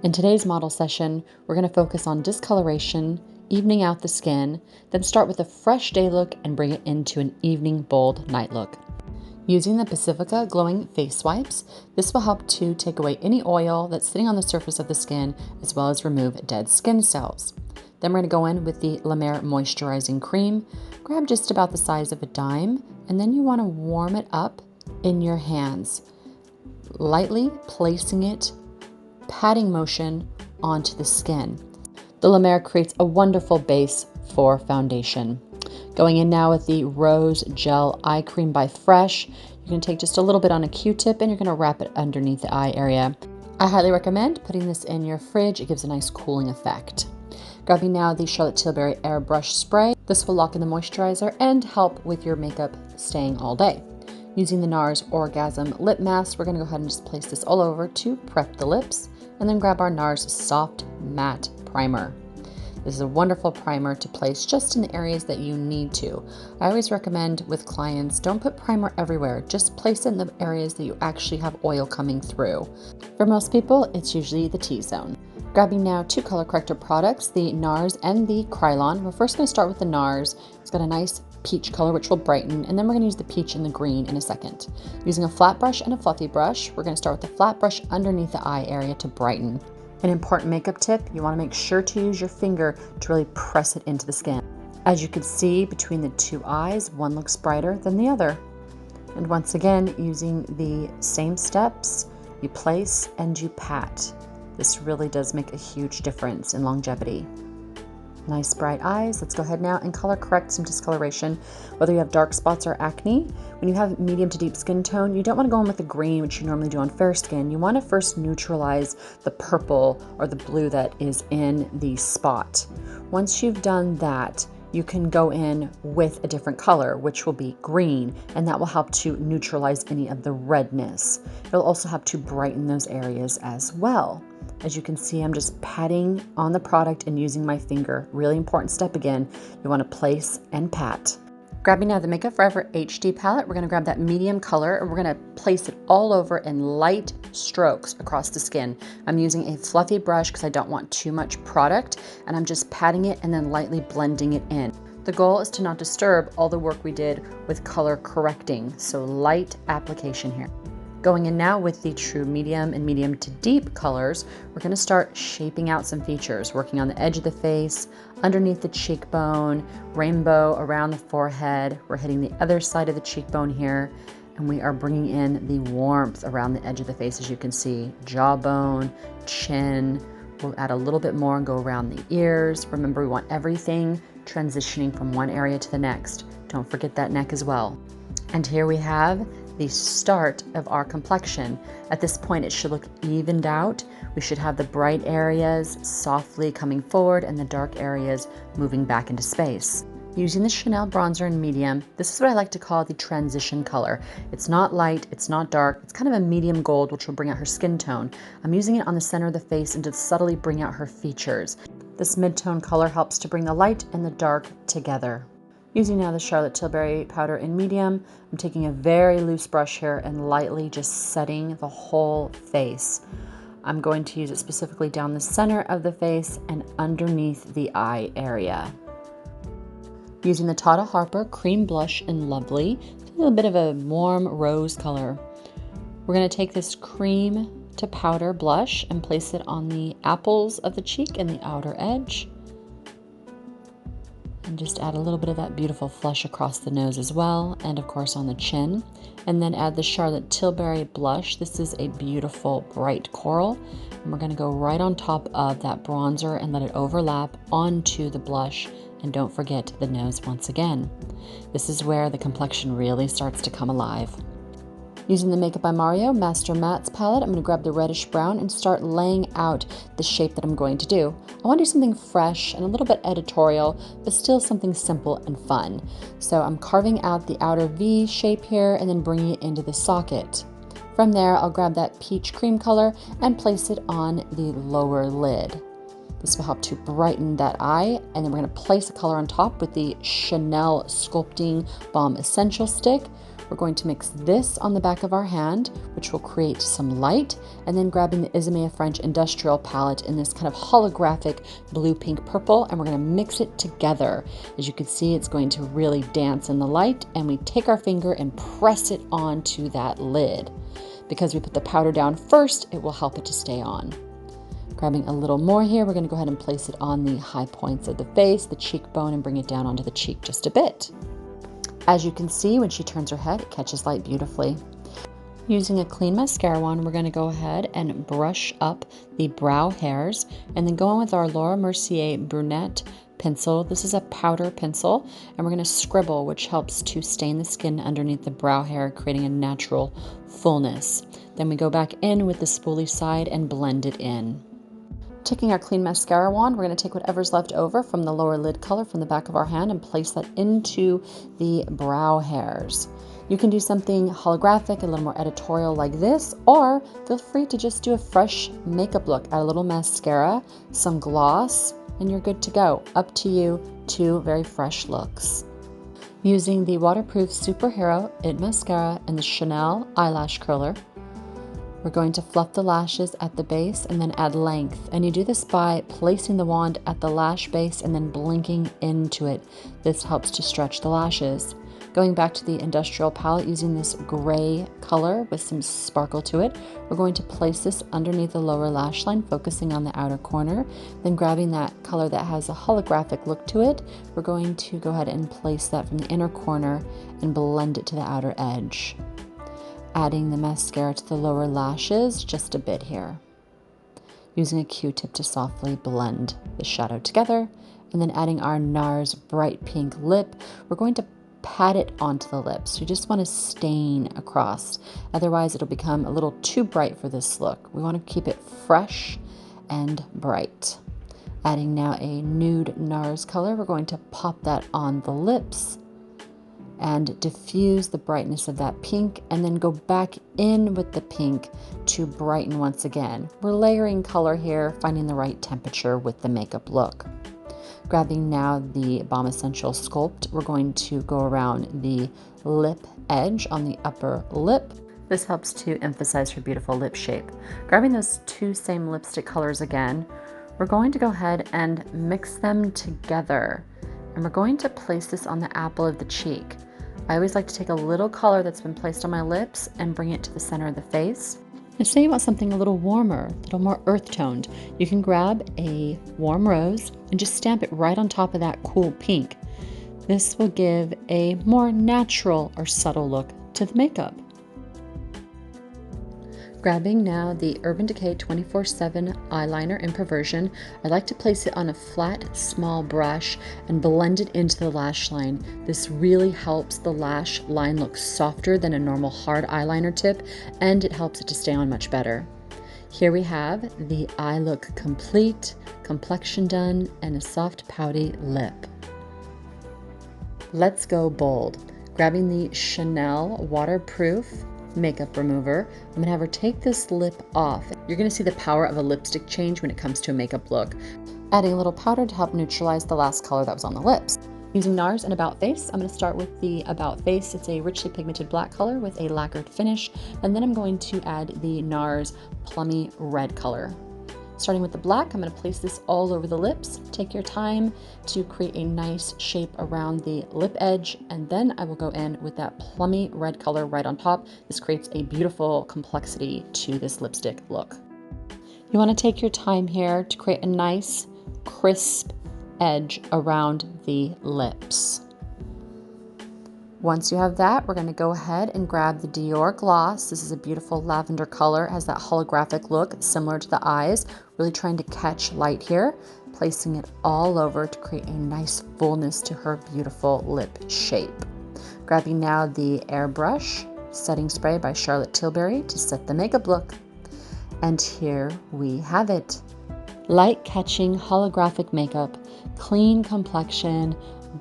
In today's model session, we're going to focus on discoloration, evening out the skin, then start with a fresh day look and bring it into an evening bold night look. Using the Pacifica Glowing Face Wipes, this will help to take away any oil that's sitting on the surface of the skin, as well as remove dead skin cells. Then we're going to go in with the La Mer Moisturizing Cream. Grab just about the size of a dime, and then you want to warm it up in your hands, lightly placing it, patting motion onto the skin. The La Mer creates a wonderful base for foundation. Going in now with the Rose Gel Eye Cream by Fresh. You're going to take just a little bit on a Q-tip and you're going to wrap it underneath the eye area. I highly recommend putting this in your fridge. It gives a nice cooling effect. Grabbing now the Charlotte Tilbury Airbrush Spray. This will lock in the moisturizer and help with your makeup staying all day. Using the NARS Orgasm Lip Mask, we're going to go ahead and just place this all over to prep the lips, and then grab our NARS Soft Matte Primer. This is a wonderful primer to place just in the areas that you need to. I always recommend with clients, don't put primer everywhere, just place it in the areas that you actually have oil coming through. For most people, it's usually the T-zone. Grabbing now two color corrector products, the NARS and the Krylon. We're first going to start with the NARS. It's got a nice peach color which will brighten, and then we're going to use the peach and the green in a second. Using a flat brush and a fluffy brush, we're going to start with the flat brush underneath the eye area to brighten. An important makeup tip, you want to make sure to use your finger to really press it into the skin. As you can see between the two eyes, one looks brighter than the other. And once again, using the same steps, you place and you pat. This really does make a huge difference in longevity. Nice bright eyes. Let's go ahead now and color correct some discoloration. Whether you have dark spots or acne, when you have medium to deep skin tone, you don't want to go in with the green, which you normally do on fair skin. You want to first neutralize the purple or the blue that is in the spot. Once you've done that, you can go in with a different color, which will be green, and that will help to neutralize any of the redness. It'll also help to brighten those areas as well. As you can see, I'm just patting on the product and using my finger. Really important step again, you want to place and pat. Grabbing now the Makeup Forever HD palette, we're going to grab that medium color and we're going to place it all over in light strokes across the skin. I'm using a fluffy brush because I don't want too much product, and I'm just patting it and then lightly blending it in. The goal is to not disturb all the work we did with color correcting, so light application here. Going in now with the true medium and medium to deep colors, we're going to start shaping out some features, working on the edge of the face, underneath the cheekbone, rainbow around the forehead. We're hitting the other side of the cheekbone here, and we are bringing in the warmth around the edge of the face, as you can see, jawbone, chin. We'll add a little bit more and go around the ears. Remember, we want everything transitioning from one area to the next. Don't forget that neck as well. And here we have the start of our complexion. At this point, it should look evened out. We should have the bright areas softly coming forward and the dark areas moving back into space. Using the Chanel bronzer in medium, this is what I like to call the transition color. It's not light, it's not dark, it's kind of a medium gold, which will bring out her skin tone. I'm using it on the center of the face and to subtly bring out her features. This mid-tone color helps to bring the light and the dark together. Using now the Charlotte Tilbury powder in medium, I'm taking a very loose brush here and lightly just setting the whole face. I'm going to use it specifically down the center of the face and underneath the eye area. Using the TATA HARPER Cream Blush in Lovely, a little bit of a warm rose color. We're going to take this cream to powder blush and place it on the apples of the cheek and the outer edge. And just add a little bit of that beautiful flush across the nose as well, and of course on the chin. And then add the Charlotte Tilbury blush. This is a beautiful bright coral, and we're going to go right on top of that bronzer and let it overlap onto the blush. And don't forget the nose once again. This is where the complexion really starts to come alive. Using the Makeup by Mario Master Mattes palette, I'm going to grab the reddish brown and start laying out the shape that I'm going to do. I want to do something fresh and a little bit editorial, but still something simple and fun. So I'm carving out the outer V shape here and then bringing it into the socket. From there, I'll grab that peach cream color and place it on the lower lid. This will help to brighten that eye. And then we're going to place a color on top with the Chanel Sculpting Balm Essential Stick. We're going to mix this on the back of our hand, which will create some light, and then grabbing the Isamaya French Industrial Palette in this kind of holographic blue, pink, purple, and we're going to mix it together. As you can see, it's going to really dance in the light, and we take our finger and press it onto that lid. Because we put the powder down first, it will help it to stay on. Grabbing a little more here, we're going to go ahead and place it on the high points of the face, the cheekbone, and bring it down onto the cheek just a bit. As you can see, when she turns her head, it catches light beautifully. Using a clean mascara wand, we're going to go ahead and brush up the brow hairs, and then go in with our Laura Mercier Brunette pencil. This is a powder pencil, and we're going to scribble, which helps to stain the skin underneath the brow hair, creating a natural fullness. Then we go back in with the spoolie side and blend it in. Taking our clean mascara wand, we're going to take whatever's left over from the lower lid color from the back of our hand and place that into the brow hairs. You can do something holographic, a little more editorial like this, or feel free to just do a fresh makeup look. Add a little mascara, some gloss, and you're good to go. Up to you, two very fresh looks. Using the waterproof Superhero It Mascara and the Chanel Eyelash Curler, we're going to fluff the lashes at the base and then add length. And you do this by placing the wand at the lash base and then blinking into it. This helps to stretch the lashes. Going back to the industrial palette, using this gray color with some sparkle to it, we're going to place this underneath the lower lash line, focusing on the outer corner. Then grabbing that color that has a holographic look to it, we're going to go ahead and place that from the inner corner and blend it to the outer edge. Adding the mascara to the lower lashes just a bit here. Using a Q-tip to softly blend the shadow together, and then adding our NARS bright pink lip, we're going to pat it onto the lips. You just want to stain across, otherwise it'll become a little too bright for this look. We want to keep it fresh and bright. Adding now a nude NARS color, we're going to pop that on the lips and diffuse the brightness of that pink, and then go back in with the pink to brighten once again. We're layering color here, finding the right temperature with the makeup look. Grabbing now the Balm Essential Sculpt, we're going to go around the lip edge on the upper lip. This helps to emphasize her beautiful lip shape. Grabbing those two same lipstick colors again, we're going to go ahead and mix them together. And we're going to place this on the apple of the cheek. I always like to take a little color that's been placed on my lips and bring it to the center of the face. And say you want something a little warmer, a little more earth toned, you can grab a warm rose and just stamp it right on top of that cool pink. This will give a more natural or subtle look to the makeup. Grabbing now the Urban Decay 24/7 eyeliner in Perversion, I like to place it on a flat, small brush and blend it into the lash line. This really helps the lash line look softer than a normal hard eyeliner tip, and it helps it to stay on much better. Here we have the eye look complete, complexion done, and a soft pouty lip. Let's go bold. Grabbing the Chanel waterproof makeup remover, I'm going to have her take this lip off. You're going to see the power of a lipstick change when it comes to a makeup look. Adding a little powder to help neutralize the last color that was on the lips. Using NARS and About Face, I'm going to start with the About Face. It's a richly pigmented black color with a lacquered finish, and then I'm going to add the NARS Plummy Red color. Starting with the black, I'm going to place this all over the lips. Take your time to create a nice shape around the lip edge, and then I will go in with that plummy red color right on top. This creates a beautiful complexity to this lipstick look. You want to take your time here to create a nice, crisp edge around the lips. Once you have that, we're going to go ahead and grab the Dior gloss. This is a beautiful lavender color. It has that holographic look similar to the eyes. Really trying to catch light here, placing it all over to create a nice fullness to her beautiful lip shape. Grabbing now the Airbrush Setting Spray by Charlotte Tilbury to set the makeup look. And here we have it. Light-catching holographic makeup, clean complexion,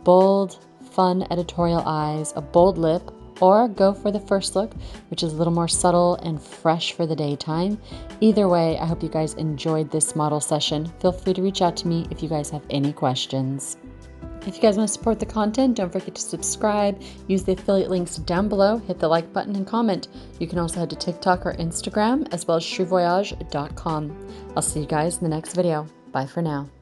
bold, fun editorial eyes, a bold lip, or go for the first look, which is a little more subtle and fresh for the daytime. Either way, I hope you guys enjoyed this model session. Feel free to reach out to me if you guys have any questions. If you guys want to support the content, don't forget to subscribe, use the affiliate links down below, hit the like button and comment. You can also head to TikTok or Instagram, as well as CHERIVOYAGE.com. I'll see you guys in the next video. Bye for now.